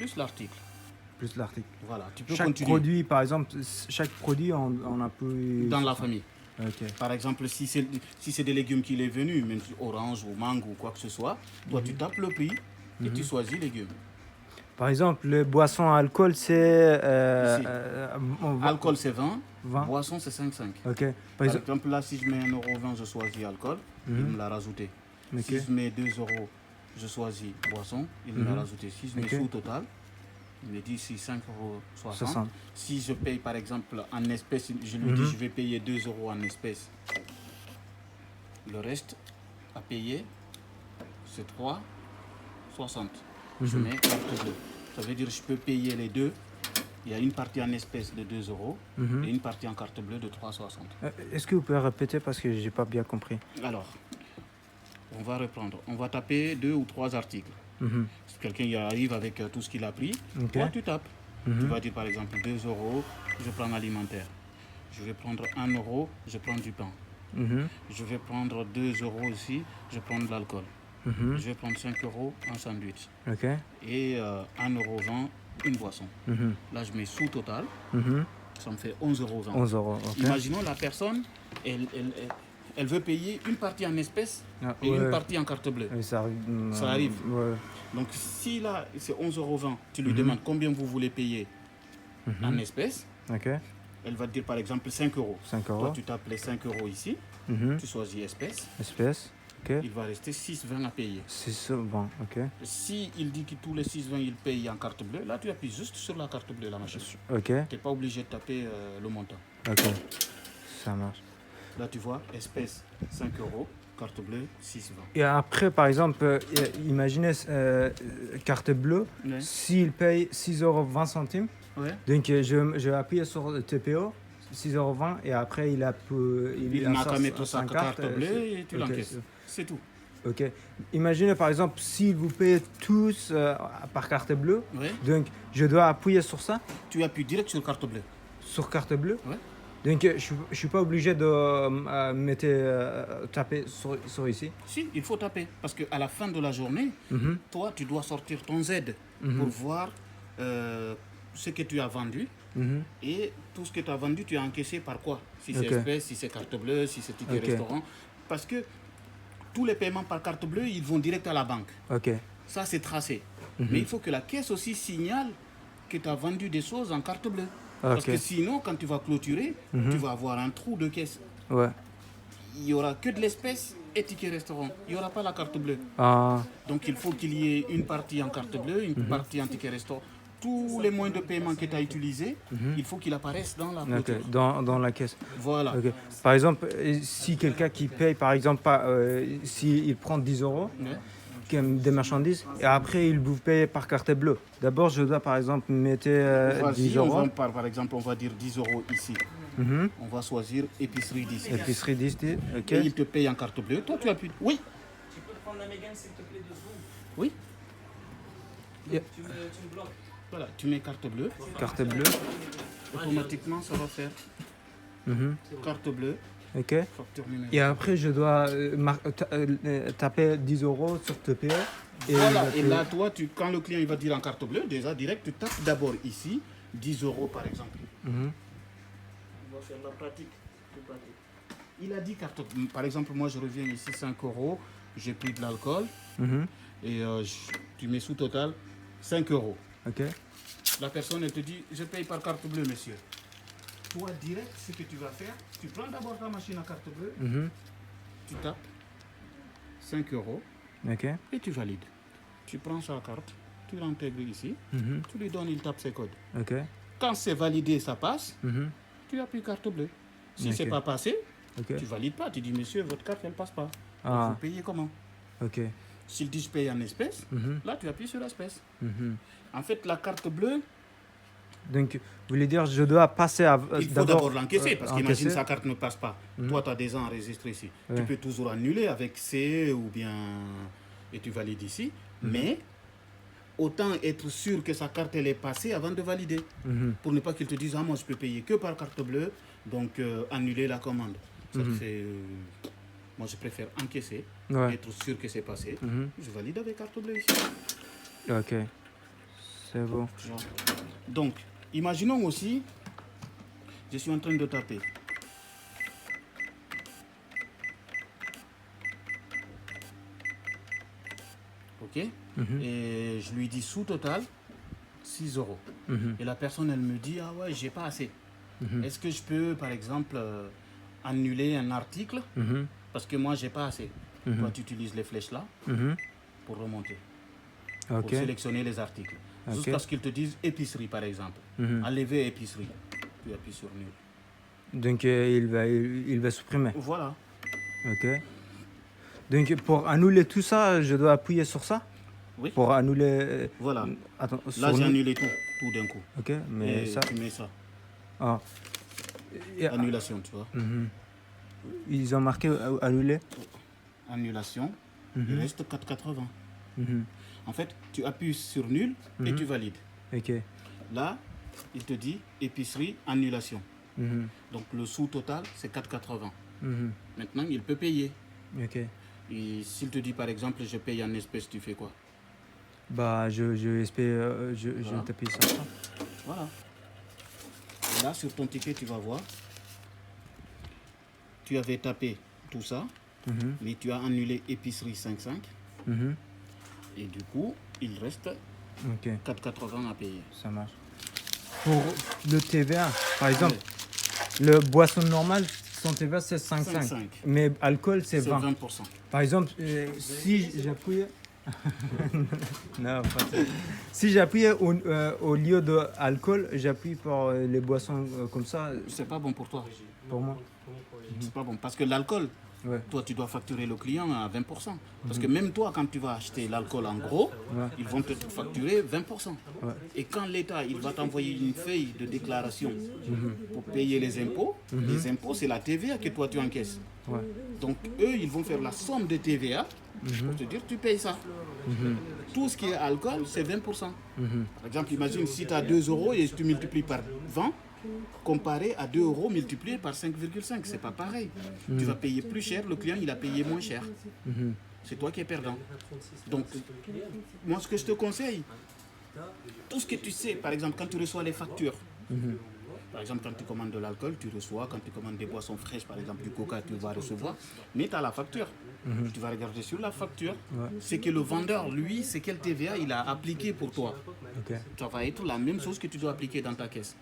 plus l'article. Plus l'article. Voilà, tu peux Chaque continuer. produit, par exemple, chaque produit, on appuie Dans sur la ça. famille. Ok. Par exemple, si c'est des légumes qu'il est venu, même si orange ou mangue ou quoi que ce soit, toi tu tapes le prix et tu choisis légumes. Par exemple, les boissons à alcool, c'est... Ici. Alcool c'est 20, 20. boisson c'est 5,5. Ok. Par exemple, là, si je mets 1,20 €, je choisis alcool, il me l'a rajouté. Ok. Si je mets 2 €, je choisis boisson, il me l'a rajouté. Si je mets Ok. sous total, il me dit si 5,60 €. 60. Si je paye par exemple en espèces, je lui dis je vais payer 2 € en espèces. Le reste à payer, c'est 3,60 €. Je mets carte bleue. Ça veut dire que je peux payer les deux. Il y a une partie en espèces de 2 € et une partie en carte bleue de 3,60 €. Est-ce que vous pouvez répéter parce que j'ai pas bien compris? Alors, on va reprendre. On va taper 2 ou 3 articles. Si quelqu'un y arrive avec tout ce qu'il a pris, toi tu tapes. Tu vas dire par exemple 2 €, je prends l'alimentaire. Je vais prendre 1 €, je prends du pain. Je vais prendre 2 € ici, je prends de l'alcool. Je vais prendre 5 € un sandwich. Ok. Et 1,20 € une boisson. Là, je mets sous total. Ça me fait 11,20 €. 11 euros. Ok. Imaginons la personne, elle veut payer une partie en espèces et ouais. une partie en carte bleue. Oui, ça arrive. Ça arrive. Ouais. Donc, si là, c'est 11,20 €, tu lui demandes combien vous voulez payer en espèces. Ok. Elle va te dire par exemple 5 €. 5 Toi, euros. tu tapes les 5 € ici. Tu choisis espèces. Espèce. Ok. Il va rester 6,20 € à payer. C'est ça. Bon, ok. Si il dit que tous les 6,20 € il paye en carte bleue, là tu appuies juste sur la carte bleue, la machine. Ok. Tu n'es pas obligé de taper le montant. Ok. Ça marche. Là tu vois, espèce 5 €, carte bleue 6,20 €. Et après, par exemple, imaginez carte bleue, Ouais. s'il paye 6,20 €, Ouais. donc je appuie sur le TPO, 6,20 € et après il Il n'a qu'à mettre sa carte bleue et tu l'encaisses. C'est tout. Ok. Imaginez par exemple, si vous payez tous par carte bleue, Ouais. donc je dois appuyer sur ça, Tu appuies direct sur carte bleue. sur carte bleue. Ouais. Donc je ne suis pas obligé de taper sur ici. Si, il faut taper. Parce qu'à la fin de la journée, toi, tu dois sortir ton Z pour voir ce que tu as vendu. Et tout ce que tu as vendu, tu as encaissé par quoi? Si c'est espèce, si c'est carte bleue, si c'est ticket restaurant. Parce que tous les paiements par carte bleue, ils vont direct à la banque. Ok. Ça, c'est tracé. Mais il faut que la caisse aussi signale que tu as vendu des choses en carte bleue. Parce que sinon, quand tu vas clôturer, tu vas avoir un trou de caisse. Ouais. Il n'y aura que de l'espèce et ticket restaurant. Il n'y aura pas la carte bleue. Ah. Donc il faut qu'il y ait une partie en carte bleue, une partie en ticket restaurant. Tous les moyens de paiement que tu as utilisés, il faut qu'il apparaisse dans la clôture. Ok. Dans la caisse. Voilà. Ok. Par exemple, si quelqu'un qui paye, par exemple, s'il prend 10 € Ouais. des marchandises et après il vous paye par carte bleue. D'abord, je dois par exemple mettre 10 On €. va, par exemple, on va dire 10 € ici. On va choisir épicerie 10. Épicerie 10, ok. Et il te paye en carte bleue. Toi, tu appuies. Oui. Tu peux prendre la Mégane s'il te plaît 2 secondes. Oui. Tu me bloques. Voilà, tu mets carte bleue. Carte bleue. Automatiquement, ça va faire carte bleue, Ok. facture numérique. Et après, je dois taper 10 € sur TPE. Et Voilà, il et va là, toi, quand le client il va dire en carte bleue, déjà direct, tu tapes d'abord ici, 10 € par exemple. On va faire la pratique. Il a dit carte bleue. Par exemple, moi je reviens ici 5 €, j'ai pris de l'alcool, et tu mets sous total 5 €. Ok. La personne elle te dit, je paye par carte bleue, monsieur. Toi, direct, ce que tu vas faire, tu prends d'abord ta machine à carte bleue, tu tapes 5 € Ok. et tu valides. Tu prends sa carte, tu l'intègres ici, tu lui donnes, il tape ses codes. Ok. Quand c'est validé, ça passe, tu appuies carte bleue. Si Ok. c'est pas passé, Ok. tu valides pas. Tu dis, monsieur, votre carte, elle passe pas. Ah. Vous payez comment? Ok. S'il dit, je paye en espèces, là, tu appuies sur espèces. En fait, la carte bleue, Donc, vous voulez dire, je dois passer à. il faut d'abord l'encaisser, parce qu'imagine encaisser. sa carte ne passe pas. Toi, tu as déjà enregistré ici. Tu peux toujours annuler avec C ou bien. Et tu valides ici. Mais autant être sûr que sa carte elle est passée avant de valider. Pour ne pas qu'il te dise, ah, moi je peux payer que par carte bleue, donc annuler la commande. Ça fait, moi je préfère encaisser, Ouais. être sûr que c'est passé. Je valide avec carte bleue ici. Ok. C'est bon. Tu vois. Donc, imaginons aussi, je suis en train de taper. Ok. Et je lui dis sous total 6 euros. Et la personne, elle me dit, ah ouais, j'ai pas assez. Est-ce que je peux, par exemple, annuler un article parce que moi, j'ai pas assez. Toi, tu utilises les flèches là pour remonter, pour sélectionner les articles. Jusqu'à ce qu'ils te disent épicerie, par exemple. Enlever épicerie. Tu appuies sur nul. Donc, il va supprimer. Voilà. Ok. Donc, pour annuler tout ça, je dois appuyer sur ça? Oui. Pour annuler... Voilà. Attends, Là, sur j'ai nul. annulé tout d'un coup. Ok, mais Et ça... tu mets ça. Ah. Et- Annulation, tu vois. Ils ont marqué annuler? Annulation, il reste 4,80. En fait, tu appuies sur nul et tu valides. Ok. Là, il te dit épicerie, annulation. Donc le sous total, c'est 4,80. Maintenant, il peut payer. Ok. Et s'il te dit par exemple, je paye en espèces, tu fais quoi? Bah, je espère... je Voilà. t'appuie sur ça. Voilà. Et là, sur ton ticket, tu vas voir. Tu avais tapé tout ça, mais tu as annulé épicerie 5,5. Et du coup, il reste Ok, 4,80 à payer. ça marche. Pour le TVA, par exemple, le boisson normale, son TVA c'est 5,5. 5,5. Mais alcool c'est C'est 20. 20%. Par exemple, si j'appuie... non, pas ça. Si j'appuie au lieu de alcool, j'appuie pour les boissons comme ça, C'est pas bon pour toi. pour moi. C'est pas bon. Parce que l'alcool, Ouais. toi, tu dois facturer le client à 20%. Parce que même toi, quand tu vas acheter l'alcool en gros, ils vont te facturer 20%. Et quand l'État, il va t'envoyer une feuille de déclaration pour payer les impôts c'est la TVA que toi, tu encaisses. Ouais. Donc, eux, ils vont faire la somme de TVA pour te dire, tu payes ça. Tout ce qui est alcool, c'est 20%. Par exemple, imagine si tu as 2 euros et tu multiplies par 20, comparé à 2 euros multiplié par 5,5. C'est pas pareil. Tu vas payer plus cher, le client, il a payé moins cher. C'est toi qui es perdant. Donc, moi, ce que je te conseille, tout ce que tu sais, par exemple, quand tu reçois les factures, par exemple, quand tu commandes de l'alcool, tu reçois. Quand tu commandes des boissons fraîches, par exemple du coca, tu vas recevoir. Mais tu as la facture. Tu vas regarder sur la facture. C'est que le vendeur, lui, c'est quel TVA il a appliqué pour toi. Ok. Ça va être la même chose que tu dois appliquer dans ta caisse.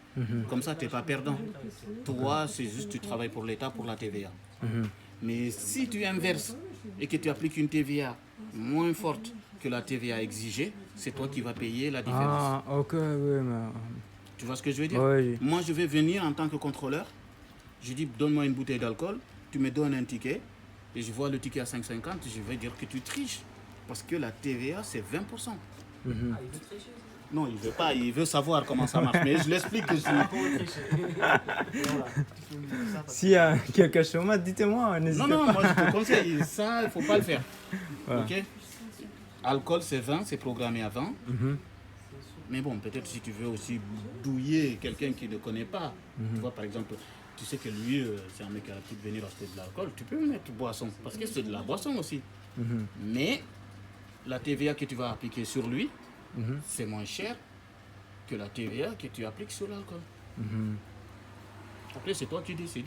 Comme ça, tu n'es pas perdant. Toi, c'est juste tu travailles pour l'État, pour la TVA. Mais si tu inverses et que tu appliques une TVA moins forte que la TVA exigée, c'est toi qui vas payer la différence. Ah, ok, oui, mais... Tu vois ce que je veux dire? Oui. Moi, je vais venir en tant que contrôleur. Je dis, donne-moi une bouteille d'alcool. Tu me donnes un ticket. Et je vois le ticket à 5,50. Je vais dire que tu triches. Parce que la TVA, c'est 20%. Non, il veut pas. Il veut savoir comment ça marche. Mais je l'explique que S'il y a quelque chose, dites-moi, n'hésitez Non, pas. moi, je te conseille. Ça, il ne faut pas le faire. Ok? Alcool, c'est 20. C'est programmé à 20. Mais bon, peut-être si tu veux aussi douiller quelqu'un qui ne connaît pas, tu vois, par exemple, tu sais que lui, c'est un mec qui a l'habitude de venir acheter de l'alcool, tu peux mettre boisson, parce que c'est de la boisson aussi. Mais la TVA que tu vas appliquer sur lui, c'est moins cher que la TVA que tu appliques sur l'alcool. Après, c'est toi qui décides.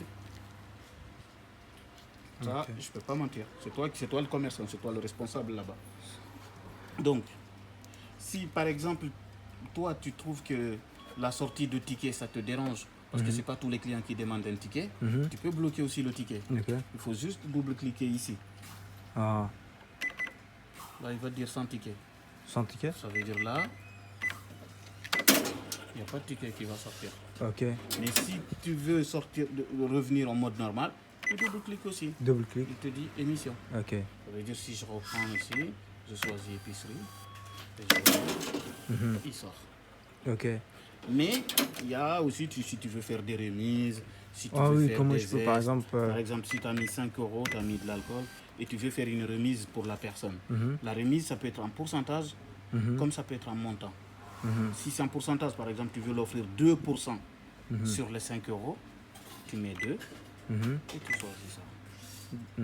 Ça, je ne peux pas mentir. C'est toi le commerçant, c'est toi le responsable là-bas. Donc, si par exemple, toi, tu trouves que la sortie de ticket, ça te dérange, parce que ce n'est pas tous les clients qui demandent un ticket, tu peux bloquer aussi le ticket. Ok. Il faut juste double-cliquer ici. Ah, Là, il va te dire sans ticket. sans ticket? Ça veut dire là, il n'y a pas de ticket qui va sortir. Ok. Mais si tu veux sortir, revenir en mode normal, tu double-cliques aussi. Double-clic. Il te dit émission. Ok. Ça veut dire si je reprends ici, je choisis épicerie, et je reprends, il sort. Ok. Mais il y a aussi, si tu veux faire des remises, si tu Ah veux oui, faire comment des je peux, par aides, exemple... par exemple, si tu as mis 5 euros, tu as mis de l'alcool, et tu veux faire une remise pour la personne. La remise, ça peut être en pourcentage, comme ça peut être en montant. Si c'est en pourcentage, par exemple, tu veux l'offrir 2% sur les 5 euros, tu mets 2 et tu choisis ça.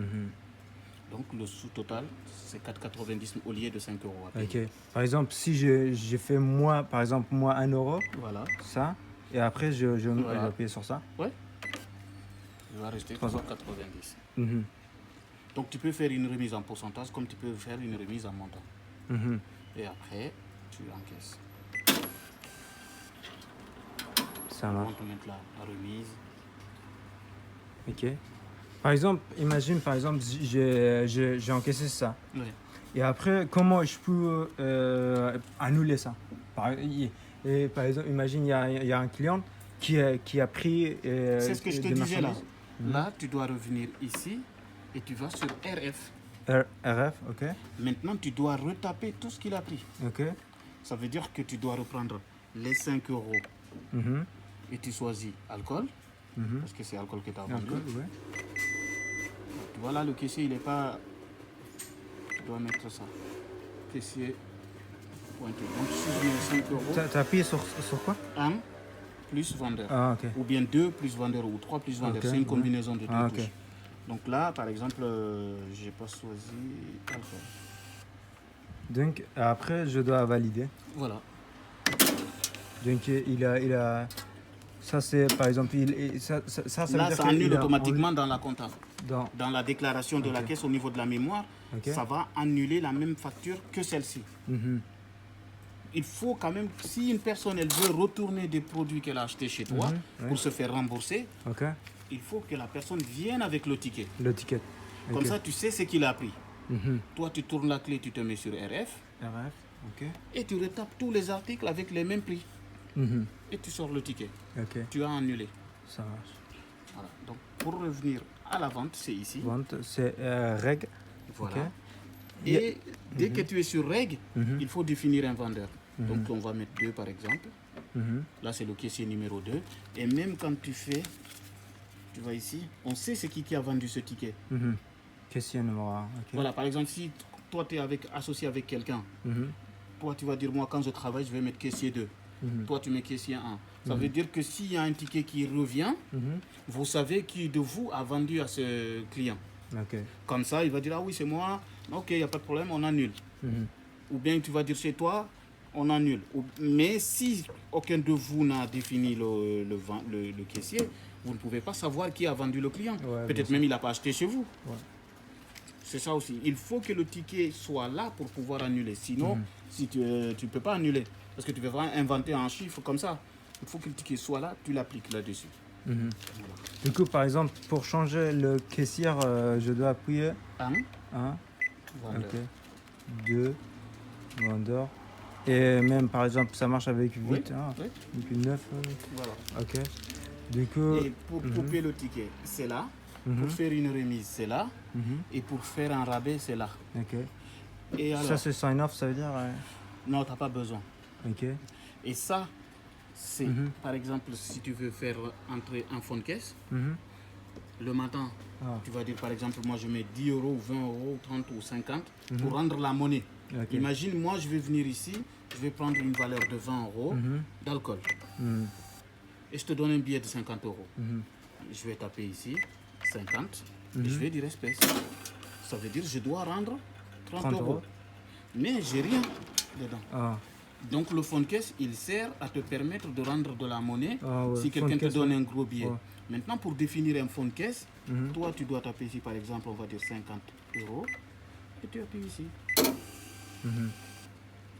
Donc le sous-total, c'est 4,90 au lieu de 5 euros à payer. Ok. Par exemple, si j'ai fait moi, par exemple, moi 1 euro, Voilà. ça, et après je Voilà. vais payer sur ça. Ouais. Il va rester 3,90. Mhm. Donc tu peux faire une remise en pourcentage comme tu peux faire une remise en montant. Mhm. Et après, tu encaisses. Ça On marche. te met la remise. Ok. Par exemple, imagine, par exemple, j'ai encaissé ça. Ouais. Et après, comment je peux annuler ça? Et par exemple, imagine, il y a un client qui a pris. C'est ce que je te des disais là. marchandises. Mhm. Là, tu dois revenir ici et tu vas sur RF. RF, ok. Maintenant, tu dois retaper tout ce qu'il a pris. Ok. Ça veut dire que tu dois reprendre les 5 euros Mhm. et tu choisis alcool, Mhm. parce que c'est alcool que tu as vendu. Alcool, ouais. Tu vois là, le caissier, il n'est pas... Tu dois mettre ça. Caissier pointé. Donc, si je mets 5 euros, T'as appuyé sur quoi? 1 plus vendeur. Ah, ok. Ou bien 2 plus vendeur ou 3 plus vendeur. Ok, C'est une ouais. combinaison de deux Ah, ok. touches. Donc là, par exemple, je n'ai pas choisi alcool. Donc, après, je dois valider. Voilà. Donc, il a... Ça, c'est, par exemple, ça veut Là, dire ça qu'il annule a automatiquement dans la compta. dans... Dans la déclaration de la Ok. caisse au niveau de la mémoire, Ok. ça va annuler la même facture que celle-ci. Mhm. Il faut quand même, si une personne elle veut retourner des produits qu'elle a achetés chez toi ouais. pour se faire rembourser, Ok. il faut que la personne vienne avec le ticket. Le ticket. Comme Ok. ça, tu sais ce qu'il a pris. Mhm. Toi, tu tournes la clé, tu te mets sur RF RF, ok. et tu retapes tous les articles avec les mêmes prix. Mhm. Et tu sors le ticket. Ok, Tu as annulé. ça marche. Voilà. Donc, pour revenir à la vente, c'est ici. Vente, c'est reg. Voilà. Ok. Et dès que tu es sur règle, Mhm. il faut définir un vendeur. Mhm. Donc, on va mettre 2 par exemple. Mhm. Là, c'est le caissier numéro 2. Et même quand tu fais, tu vois ici, on sait c'est qui a vendu ce ticket. Mhm. Question numéro 1. Ok. Voilà, par exemple, si toi, tu es associé avec quelqu'un, Mhm. toi, tu vas dire, moi, quand je travaille, je vais mettre caissier 2. Mhm. Toi, tu mets caissier 1. Ça veut dire que s'il y a un ticket qui revient, Mhm. vous savez qui de vous a vendu à ce client. Ok. Comme ça, il va dire, ah oui, c'est moi. Ok, il n'y a pas de problème, on annule. Mhm. Ou bien tu vas dire chez toi, on annule. Mais si aucun de vous n'a défini le caissier, vous ne pouvez pas savoir qui a vendu le client. Ouais, bien Peut-être sûr. même il n'a pas acheté chez vous. Ouais. C'est ça aussi. Il faut que le ticket soit là pour pouvoir annuler. Sinon, Mhm. si tu ne peux pas annuler. Parce que tu peux pas inventer un chiffre comme ça. Il faut que le ticket soit là, tu l'appliques là-dessus. Mhm. Voilà. Du coup, par exemple, pour changer le caissier, je dois appuyer 1, 1, vendeur. ok. 2, vendeur. Et même, par exemple, ça marche avec 8, Oui, hein, oui. depuis 9. Voilà. Ok. Du coup, Et pour couper le ticket, c'est là. Mhm. Pour faire une remise, c'est là. Mhm. Et pour faire un rabais, c'est là. Ok. Et alors, Ça, c'est sign off, ça veut dire. non, tu n'as pas besoin. Ok. Et ça, c'est, Mhm. par exemple, si tu veux faire entrer un fonds de caisse, Mhm. le matin, Ah. tu vas dire, par exemple, moi je mets 10 euros, 20 euros, 30 ou 50 Mhm. pour rendre la monnaie. Ok. Imagine, moi je vais venir ici, je vais prendre une valeur de 20 euros Mhm. d'alcool. Mhm. Et je te donne un billet de 50 euros. Mhm. Je vais taper ici, 50, Mhm. et je vais dire espèce. Ça veut dire que je dois rendre 30 30 euros. euros. Mais j'ai rien dedans. Ah. Donc le fonds de caisse, il sert à te permettre de rendre de la monnaie Ah ouais, si fonds de quelqu'un te caisse, donne ouais. un gros billet. Ouais. Maintenant, pour définir un fonds de caisse, Mhm. toi, tu dois taper ici, par exemple, on va dire 50 euros, et tu appuies ici. Mhm.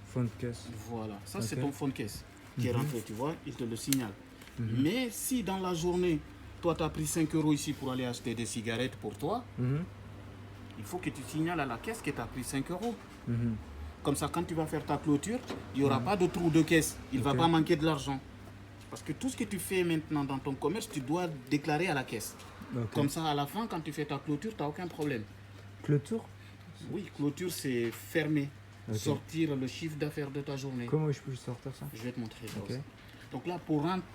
Fond de caisse. Voilà, ça c'est Ok. ton fonds de caisse qui est Mhm. rentré, tu vois, il te le signale. Mhm. Mais si dans la journée, toi, tu as pris 5 euros ici pour aller acheter des cigarettes pour toi, Mhm. il faut que tu signales à la caisse que tu as pris 5 euros. Mhm. Comme ça, quand tu vas faire ta clôture, il n'y aura pas de trou de caisse. Il ne va Ok. pas manquer de l'argent. Parce que tout ce que tu fais maintenant dans ton commerce, tu dois déclarer à la caisse. Ok. Comme ça, à la fin, quand tu fais ta clôture, tu n'as aucun problème. Clôture. Oui, clôture, c'est fermer. Ok. Sortir le chiffre d'affaires de ta journée. Comment je peux sortir ça? Je vais te montrer ça Ok. aussi. Donc là,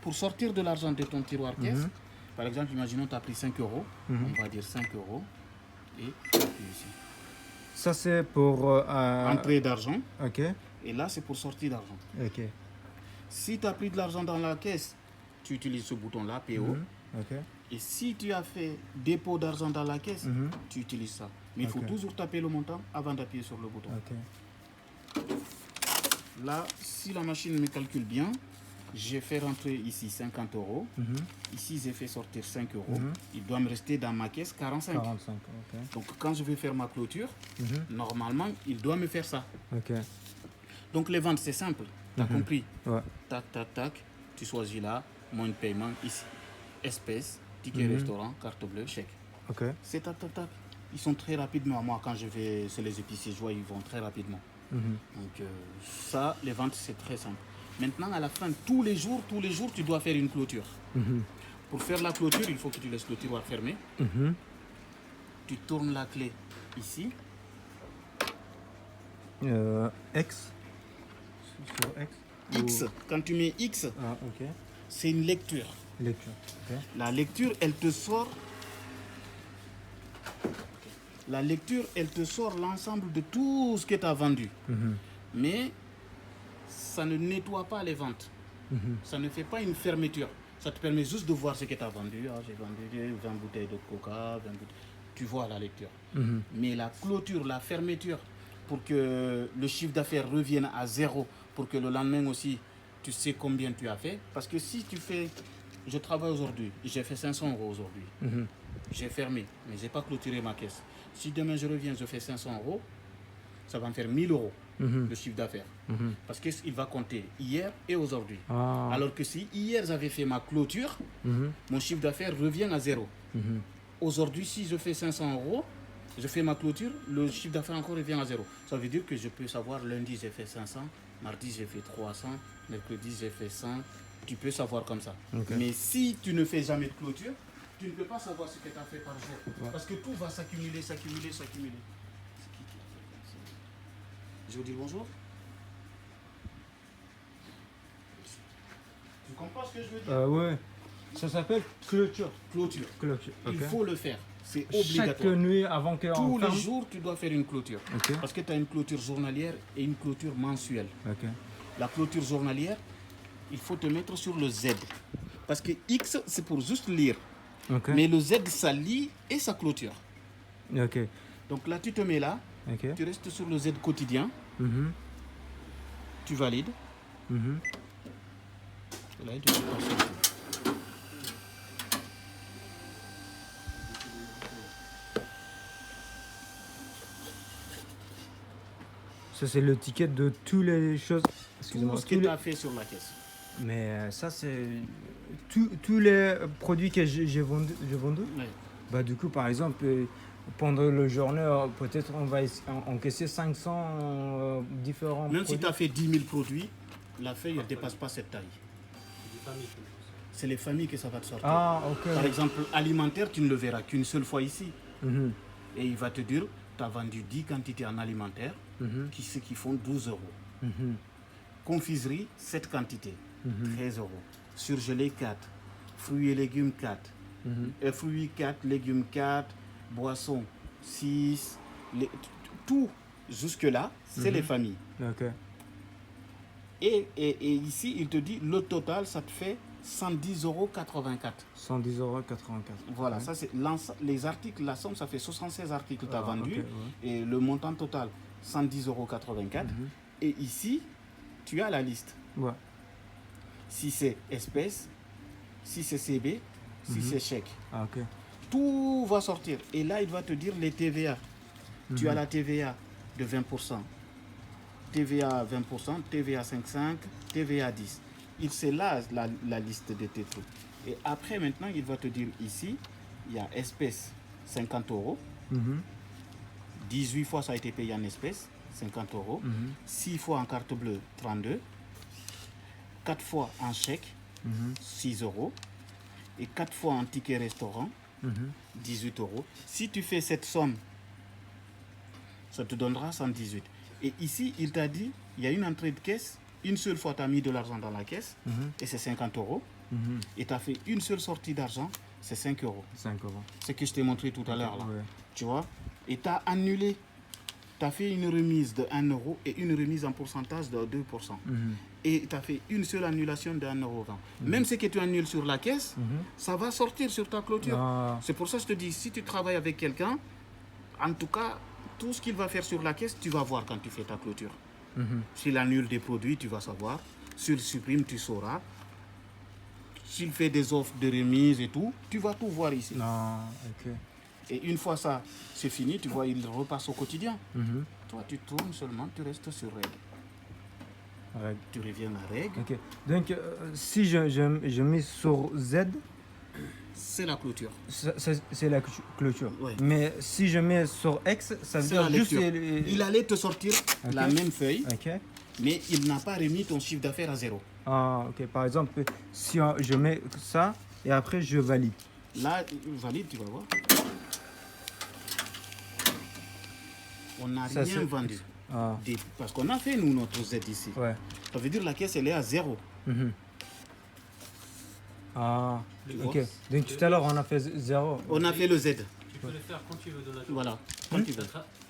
pour sortir de l'argent de ton tiroir caisse, Mhm. par exemple, imaginons tu as pris 5 euros. Mhm. On va dire 5 euros. Et tu appuies ici. Ça, c'est pour. Entrée d'argent. Ok. Et là, c'est pour sortir d'argent. Ok. Si tu as pris de l'argent dans la caisse, tu utilises ce bouton-là, PO. Mhm. Ok. Et si tu as fait dépôt d'argent dans la caisse, Mhm. tu utilises ça. Mais il faut Ok. toujours taper le montant avant d'appuyer sur le bouton. Ok. Là, si la machine me calcule bien, j'ai fait rentrer ici 50 euros. Mhm. Ici, j'ai fait sortir 5 euros. Mhm. Il doit me rester dans ma caisse 45. 45, ok. Donc, quand je vais faire ma clôture, Mhm. normalement, il doit me faire ça. Ok. Donc, les ventes, c'est simple. Tu as Mhm. compris? Ouais. Tac, tac, tac. Tu choisis là, moyen de paiement ici. Espèce, ticket Mhm. restaurant, carte bleue, chèque. Ok. C'est tac, tac, tac. Ils sont très rapidement. Moi, quand je vais chez les épiciers, je vois, ils vont très rapidement. Mhm. Donc, ça, les ventes, c'est très simple. Maintenant, à la fin, tous les jours, tu dois faire une clôture. Mhm. Pour faire la clôture, il faut que tu laisses le tiroir fermé. Mhm. Tu tournes la clé ici. X. Sur X. X, Ou- quand tu mets X, Ah, ok. c'est une lecture. Lecture. Ok. La lecture, elle te sort. La lecture, elle te sort l'ensemble de tout ce que tu as vendu. Mhm. Mais ça ne nettoie pas les ventes. Mhm. Ça ne fait pas une fermeture. Ça te permet juste de voir ce que tu as vendu. Ah, j'ai vendu 20 bouteilles de coca, 20 bouteilles. Tu vois la lecture. Mhm. Mais la clôture, la fermeture, pour que le chiffre d'affaires revienne à zéro, pour que le lendemain aussi, tu sais combien tu as fait. Parce que si tu fais, je travaille aujourd'hui, j'ai fait 500 euros aujourd'hui, Mhm. j'ai fermé, mais je n'ai pas clôturé ma caisse. Si demain je reviens, je fais 500 euros, ça va me faire 1000 euros Mhm. de chiffre d'affaires. Mhm. Parce qu'il va compter hier et aujourd'hui. Ah. Alors que si hier j'avais fait ma clôture, Mhm. mon chiffre d'affaires revient à zéro. Mhm. Aujourd'hui, si je fais 500 euros, je fais ma clôture, le chiffre d'affaires encore revient à zéro. Ça veut dire que je peux savoir lundi j'ai fait 500, mardi j'ai fait 300, mercredi j'ai fait 100. Tu peux savoir comme ça. Ok. Mais si tu ne fais jamais de clôture, tu ne peux pas savoir ce que tu as fait par jour. Ouais. Parce que tout va s'accumuler, s'accumuler, s'accumuler. Je vous dis bonjour. Tu comprends ce que je veux dire? Ouais. Ça s'appelle clôture. Clôture. Clôture. Il Ok. faut le faire. C'est Chaque obligatoire. nuit avant qu'on Tous les ferme. jours, tu dois faire une clôture. Ok. Parce que tu as une clôture journalière et une clôture mensuelle. Ok. La clôture journalière, il faut te mettre sur le Z. Parce que X, c'est pour juste lire. Ok. Mais le Z, ça lit et ça clôture. Ok. Donc là, tu te mets là, Ok. tu restes sur le Z quotidien, Mhm. tu valides. Mhm. Et là, tu peux passer. Ça, c'est le ticket de toutes les choses. Tout Excusez-moi. ce que tous tu les- as fait sur la caisse. Mais ça, c'est tous les produits que j'ai vendus. Ouais. Bah, du coup, par exemple, pendant le journée, peut-être on va encaisser 500 différents Même si produits. tu as fait 10 000 produits, la feuille ne dépasse pas cette taille. C'est les familles que ça va te sortir. Ah, ok. Par exemple, alimentaire, tu ne le verras qu'une seule fois ici. Mhm. Et il va te dire, tu as vendu 10 quantités en alimentaire, Mhm. ce qui font 12 euros. Mhm. Confiserie, 7 quantités, Mhm. 13 euros. Surgelé, 4. Fruits et légumes, 4. Mhm. Fruits, 4. Légumes, 4. Boissons, 6. Tout, jusque-là, c'est les familles. Ok. Et ici, il te dit, le total, ça te fait 110,84 €. 110,84 €. Voilà, ça c'est les articles, la somme, ça fait 76 articles que tu as Ah, vendus. ok, ouais. Et le montant total, 110,84 €. Mhm. Et ici, tu as la liste. Ouais. Si c'est espèce, si c'est CB, si c'est chèque. Ah, ok. Tout va sortir. Et là, il va te dire les TVA. Tu Mhm. as la TVA de 20%. TVA 20%, TVA 5,5, TVA 10. C'est là la liste de tes trucs. Et après, maintenant, il va te dire ici, il y a espèce 50 €. Mhm. 18 fois ça a été payé en espèces, 50 €. Mhm. 6 fois en carte bleue, 32. 4 fois en chèque, Mhm. 6 €. Et 4 fois en ticket restaurant, Mhm. 18 €. Si tu fais cette somme, ça te donnera 118. Et ici, il t'a dit, il y a une entrée de caisse. Une seule fois, tu as mis de l'argent dans la caisse, Mhm. et c'est 50 €. Mhm. Et tu as fait une seule sortie d'argent, c'est 5 €. 5 €. C'est ce que je t'ai montré tout à l'heure là. Ouais. Tu vois? Et tu as annulé. Tu as fait une remise de 1 € et une remise en pourcentage de 2%. Mhm. Et tu as fait une seule annulation de 1,20 €. Même ce que tu annules sur la caisse, Mhm. ça va sortir sur ta clôture. Ah. C'est pour ça que je te dis, si tu travailles avec quelqu'un, En tout cas, tout ce qu'il va faire sur la caisse, tu vas voir quand tu fais ta clôture. Mhm. S'il annule des produits, tu vas savoir. S'il supprime, tu sauras. S'il fait des offres de remise et tout, tu vas tout voir ici. Ah, ok. Et une fois ça, c'est fini, tu vois, il repasse au quotidien. Mhm. Toi, tu tournes seulement, tu restes sur règle. Ouais. Tu reviens à règle, Ok. Donc, si je mets sur Z, c'est la clôture. c'est la clôture. Ouais. Mais si je mets sur X, ça veut C'est dire la juste... lecture. Il allait te sortir Ok. la même feuille, Ok. mais il n'a pas remis ton chiffre d'affaires à zéro. Ah, ok. Par exemple, si je mets ça et après je valide. Là, valide, tu vas voir. On n'a Ça, rien c'est- vendu. Ah, Parce qu'on a fait, nous, notre Z ici. ouais. Ça veut dire la caisse, elle est à zéro. Mhm. Ah, Tu ok. vois. Donc tout à l'heure, on a fait 0. On a fait le Z. Tu peux le faire quand tu veux dans la journée. Voilà, quand tu veux.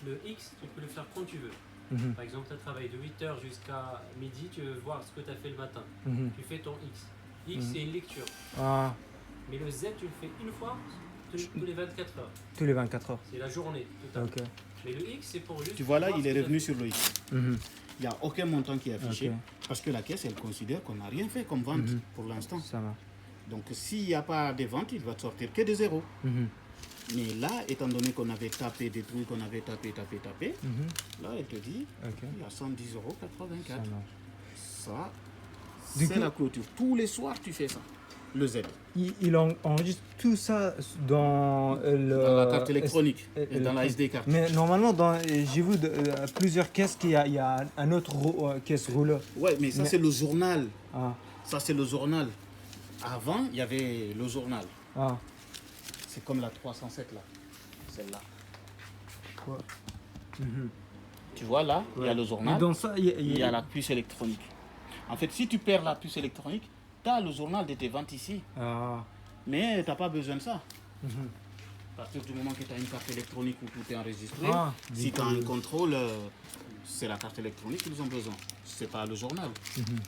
Le X, tu peux le faire quand tu veux. Mhm. Par exemple, tu as travaillé de 8h jusqu'à midi, tu veux voir ce que tu as fait le matin. Mhm. Tu fais ton X. X, c'est une lecture. Ah, Mais le Z, tu le fais une fois tous les 24 heures. tous les 24 heures. C'est la journée, tout à Ok. Mais le X, c'est pour juste. Tu vois là, voir il ce est que revenu t'as sur le X. Mhm. Il n'y a aucun montant qui est affiché. Ok. Parce que la caisse, elle considère qu'on n'a rien fait comme vente Mhm. pour l'instant. Ça marche. Donc s'il n'y a pas de vente, il va te sortir que de zéro. Mhm. Mais là, étant donné qu'on avait tapé des trucs, on avait tapé, Mhm. là, elle te dit, Ok. il y a 110,84 Ça €. marche. Ça, Du c'est coup- la clôture. Tous les soirs, tu fais ça. Le Z. Il enregistre tout ça dans Dans la carte électronique et et dans la SD carte. Mais normalement, j'ai vu plusieurs caisses qu'il y a un autre caisse rouleur. Ouais, mais ça, Mais- c'est le journal. Ah, Ça, c'est le journal. Avant, il y avait le journal. ah, C'est comme la 307 là. Celle-là. quoi. Mhm. Tu vois là, il y a le Mais journal. dans ça, Il y a la puce électronique. En fait, si tu perds la puce électronique, tu as le journal de tes ventes ici. Ah, Mais tu n'as pas besoin de ça. mhm. À partir du moment que tu as une carte électronique où tout est enregistré, Ah, si du tu as coup, un contrôle, c'est la carte électronique qu'ils ont besoin. C'est pas le journal. Mhm.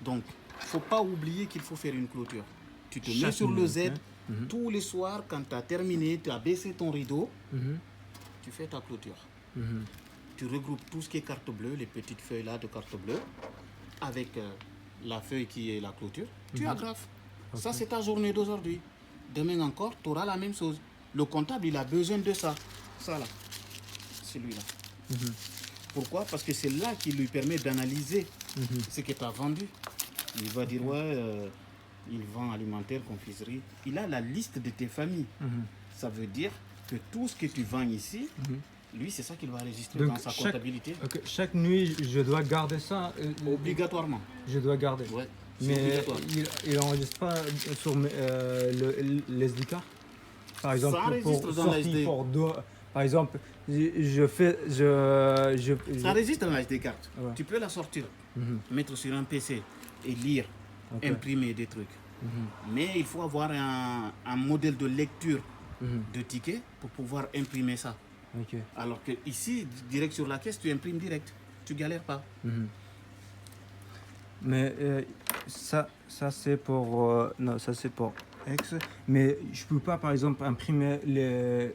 Donc, il ne faut pas oublier qu'il faut faire une clôture. Tu te mets Chaque sur le minute, Z, hein. Mhm. tous les soirs, quand tu as terminé, tu as baissé ton rideau, Mhm. tu fais ta clôture. Mhm. Tu regroupes tout ce qui est carte bleue, les petites feuilles là de carte bleue, avec la feuille qui est la clôture, tu agrafes. Ça, c'est ta journée d'aujourd'hui. Demain encore, tu auras la même chose. Le comptable, il a besoin de ça. Ça là, celui-là. Mhm. Pourquoi? Parce que c'est là qui lui permet d'analyser Mhm. ce que tu as vendu. Il va dire, ouais, il vend alimentaire, confiserie. Il a la liste de tes familles. Mhm. Ça veut dire que tout ce que tu vends ici, Mhm. lui, c'est ça qu'il va enregistrer Donc, dans sa chaque- comptabilité. Ok, chaque nuit, je dois garder ça. Obligatoirement. Je dois garder. Ouais, c'est Mais obligatoire. il n'enregistre pas sur l'SD card. Par exemple, Ça enregistre pour dans sortir, l'SD. pour par exemple, je fais, je, Ça enregistre dans la SD carte. Ouais. Tu peux la sortir, Mhm. mettre sur un PC et lire, Ok. imprimer des trucs. Mhm. Mais il faut avoir un modèle de lecture Mhm. de ticket pour pouvoir imprimer ça. Ok. Alors que ici, direct sur la caisse, tu imprimes direct. Tu galères pas. Mhm. Mais ça c'est pour non, ça c'est pour X. Mais je peux pas, par exemple, imprimer les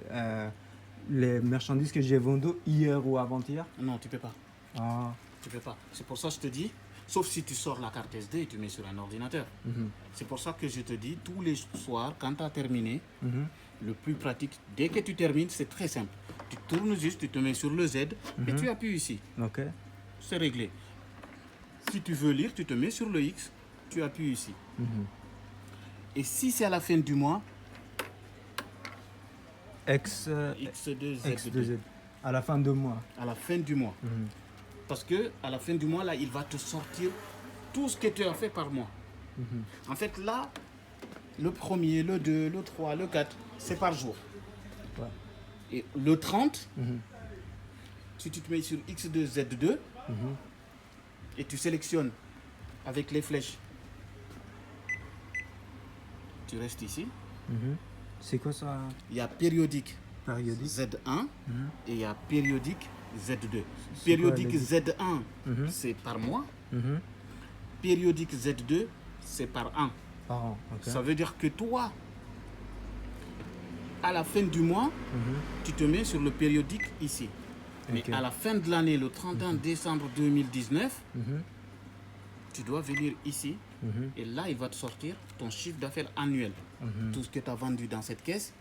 marchandises que j'ai vendues hier ou avant-hier. Non, tu peux pas. Ah. Tu peux pas. C'est pour ça que je te dis, sauf si tu sors la carte SD et tu mets sur un ordinateur. Mhm. C'est pour ça que je te dis, tous les soirs, quand tu as terminé, Mhm. le plus pratique, dès que tu termines, c'est très simple. Tu tournes juste, tu te mets sur le Z et tu appuies ici. Ok. C'est réglé. Si tu veux lire, tu te mets sur le X, tu appuies ici. Mhm. Et si c'est à la fin du mois, X2Z. X2Z, À la fin de mois. à la fin du mois. Mhm. Parce que à la fin du mois, là, il va te sortir tout ce que tu as fait par mois. Mhm. En fait, là, le premier, le 2, le 3, le 4, c'est par jour. Ouais. Et le 30, Mhm. si tu te mets sur X2Z2 Mhm. et tu sélectionnes avec les flèches, tu restes ici. Mhm. C'est quoi ça, Il y a périodique périodique? Z1 Mhm. et il y a périodique Z2. C'est Périodique quoi, Z1, Mhm. c'est par mois. Mhm. Périodique Z2, c'est par an. Par an, ok. Ça veut dire que toi, à la fin du mois, tu te mets sur le périodique ici. Mais Ok. à la fin de l'année, le 31 décembre 2019, Mhm. tu dois venir ici. Mhm. Et là, il va te sortir ton chiffre d'affaires annuel. Mhm. Tout ce que tu as vendu dans cette caisse,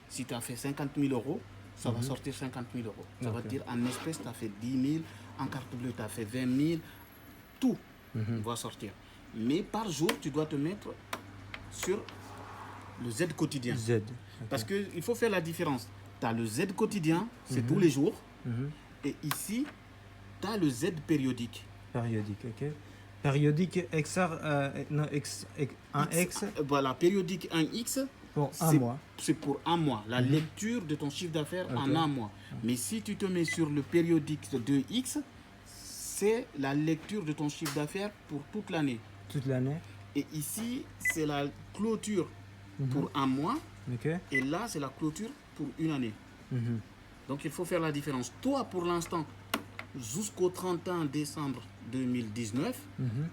si tu as fait 50 000 euros, ça va sortir 50 000 euros. Ça va Ok. te dire en espèces, tu as fait 10 000, en carte bleue, tu as fait 20 000. Tout va sortir. Mais par jour, tu dois te mettre sur le Z quotidien. Z. Ok. Parce qu'il faut faire la différence. Tu as le Z quotidien, c'est tous les jours. Mhm. Et ici, tu as le Z périodique. Périodique, ok. Périodique XR, non, un X Voilà, périodique 1X, pour un c'est- mois. c'est pour un mois. La lecture de ton chiffre d'affaires en Ok. un mois. Mais si tu te mets sur le périodique 2X, c'est la lecture de ton chiffre d'affaires pour toute l'année. Toute l'année. Et ici, c'est la clôture pour un mois. Ok. Et là, c'est la clôture pour une année. Mhm. Donc, il faut faire la différence. Toi, pour l'instant, jusqu'au 31 décembre 2019,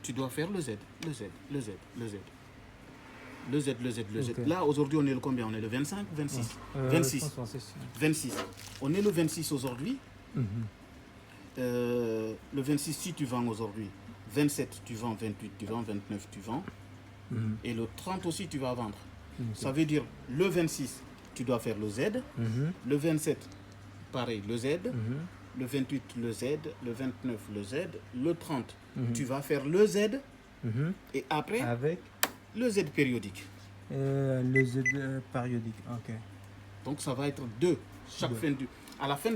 tu dois faire le Z, le Z, le Z, le Z. Le Z, le Z, le Z. Ok. Là, aujourd'hui, on est le combien? On est le 25 ou 26? Je 26. pense 26. 26. On est le 26 aujourd'hui. Mhm. Le 26, si tu vends aujourd'hui, 27, tu vends, 28, tu vends, 29, tu vends. Mhm. Et le 30 aussi, tu vas vendre. Ok. Ça veut dire, le 26, tu dois faire le Z. Mhm. Le 27, pareil, le Z. Mhm. Le 28, le Z. Le 29, le Z. Le 30, Mhm. tu vas faire le Z. Mhm. Et après, Avec le Z périodique. le Z périodique. Ok. Donc, ça va être 2. Chaque Deux. fin du, à la fin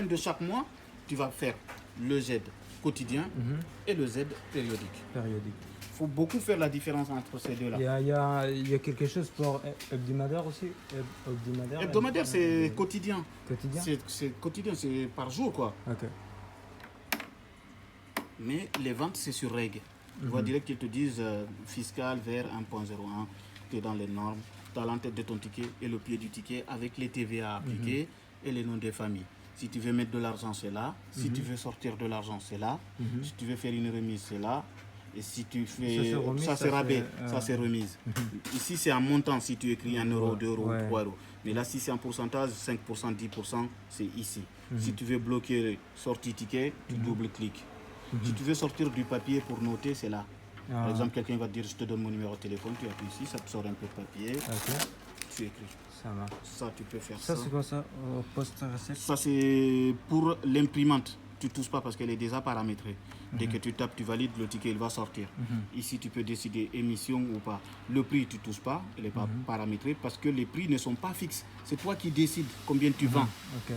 de chaque mois, tu vas faire le Z quotidien Mhm. et le Z périodique. Périodique. Il faut beaucoup faire la différence entre ces deux-là. Il y a quelque chose pour hebdomadaire aussi. Hebdomadaire. Hebdomadaire, c'est quotidien. quotidien. C'est quotidien, c'est par jour, quoi. Ok. Mais les ventes, c'est sur règle. Tu Mhm. vois direct qu'ils te disent fiscal vers 1.01, tu es dans les normes, tu as l'entête de ton ticket et le pied du ticket avec les TVA appliqués Mhm. et les noms des familles. Si tu veux mettre de l'argent, c'est là. Si tu veux sortir de l'argent, c'est là. Mhm. Si tu veux faire une remise, c'est là. Et si tu fais... Ça, c'est remise, ça, c'est ça, rabais. c'est, Ça, c'est remise. Ici, c'est un montant si tu écris 1 euro, Ouais, 2 euros, ouais. 3 euros. Mais là, si c'est un pourcentage, 5%, 10%, c'est ici. Mhm. Si tu veux bloquer sortie ticket, tu double-cliques. Si tu veux sortir du papier pour noter, c'est là. Par Ah, exemple, quelqu'un va te dire, je te donne mon numéro de téléphone, tu appuies ici, ça te sort un peu de papier, ok. tu écris. Ça marche. Ça, tu peux faire Ça, ça. c'est quoi ça? Post recette. Ça, c'est pour l'imprimante. Tu ne touches pas parce qu'elle est déjà paramétrée. Dès que tu tapes, tu valides, le ticket, il va sortir. Ici, tu peux décider émission ou pas. Le prix, tu ne touches pas, il n'est pas paramétré parce que les prix ne sont pas fixes. C'est toi qui décides combien tu vends. Ok, ouais.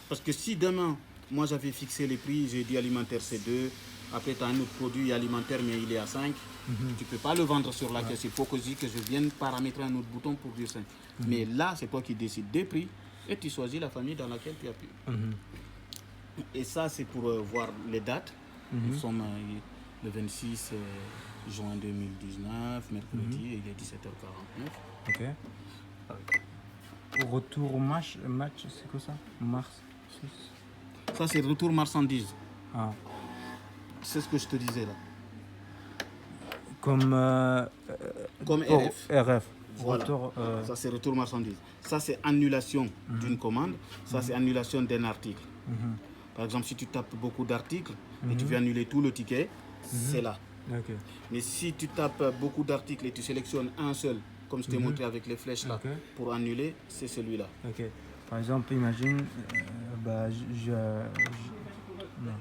Parce que si demain, moi j'avais fixé les prix, j'ai dit alimentaire c'est 2, après tu as un autre produit alimentaire mais il est à 5, tu ne peux pas le vendre sur la caisse. Il faut que je vienne paramétrer un autre bouton pour dire 5. Mais là, c'est toi qui décides des prix et tu choisis la famille dans laquelle tu appuies. Mhm. Et ça, c'est pour voir les dates. Nous sommes le 26 juin 2019, mercredi, il est 17h49. Ok. Retour match, c'est quoi ça? Mars 6. Ça, c'est retour marchandise. Ah. C'est ce que je te disais là. Comme Comme pour RF. RF. Voilà. Retour, Ça, c'est retour marchandise. Ça, c'est annulation d'une commande. Ça, c'est annulation d'un article. Par exemple, si tu tapes beaucoup d'articles et tu veux annuler tout le ticket, c'est là. ok. Mais si tu tapes beaucoup d'articles et tu sélectionnes un seul, comme je t'ai montré avec les flèches là, Ok. pour annuler, c'est celui-là. Ok. Par exemple, imagine, non.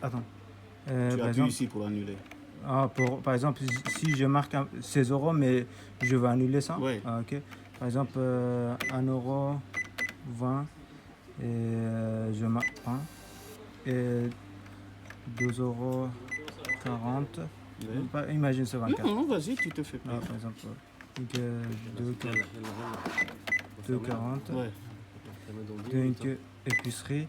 Attends. Tu par appuies exemple, ici pour annuler. par exemple, si je marque 16 euros, mais je veux annuler ça. Ouais. Ah, ok. Par exemple, 1 euro 20 et je marque 1 et 2 euros 40. Imagine c'est 24. Non, vas-y, tu te fais Ah, plaisir. par exemple, donc, 2,40. Ouais. Donc, épicerie,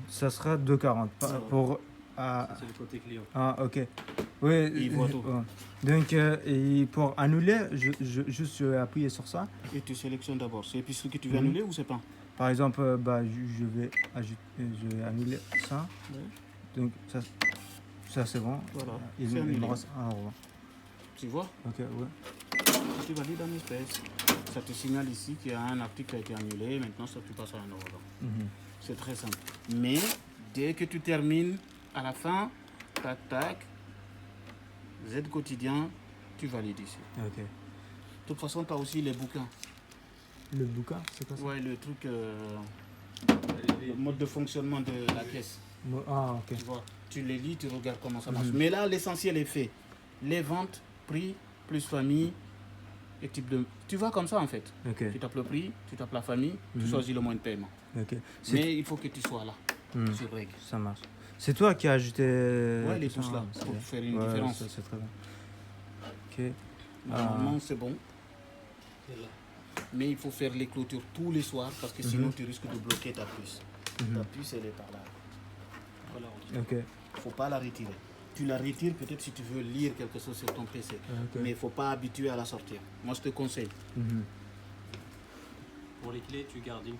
ça sera 2,40. Pour. C'est le côté client. Ah, ok. Oui. Il voit tout. ouais. Donc, et pour annuler, je vais appuyer sur ça. Et tu sélectionnes d'abord. C'est épicerie que tu veux annuler ou c'est pas? Par exemple, je vais annuler ça. Ouais. Donc, ça c'est bon. Voilà, Il c'est me annulé. reste 1 euro. Tu vois? Ok, ouais. Tu valides en espèces. Ça te signale ici qu'il y a un article qui a été annulé. Maintenant, ça tu passes à 1 euro. C'est très simple. Mais dès que tu termines, à la fin, tac, tac, Z quotidien, tu valides ici. Ok. De toute façon, tu as aussi les bouquins. Le bouquin, c'est quoi ça? Ouais, le truc, le mode de fonctionnement de la caisse. Ah, ok. Tu vois, tu les lis, tu regardes comment ça marche. Mais là, l'essentiel est fait. Les ventes, prix, plus famille et type de... Tu vois comme ça en fait. Ok. Tu tapes le prix, tu tapes la famille, tu choisis le moyen de paiement. Ok. Mais il faut que tu sois là. Tu règles. Ça marche. C'est toi qui as ajouté. Ouais, les tout pouces ça, là, c'est pour bien. faire une Ouais, différence. ça, c'est très bien. Ok. Normalement, c'est bon. C'est là. Mais il faut faire les clôtures tous les soirs parce que sinon tu risques de bloquer ta puce. Ta puce, elle est par là. Voilà. Ok. Il ne faut pas la retirer. Tu la retires peut-être si tu veux lire quelque chose sur ton PC. Ok. Mais il ne faut pas habituer à la sortir. Moi, je te conseille. Pour les clés, tu gardes une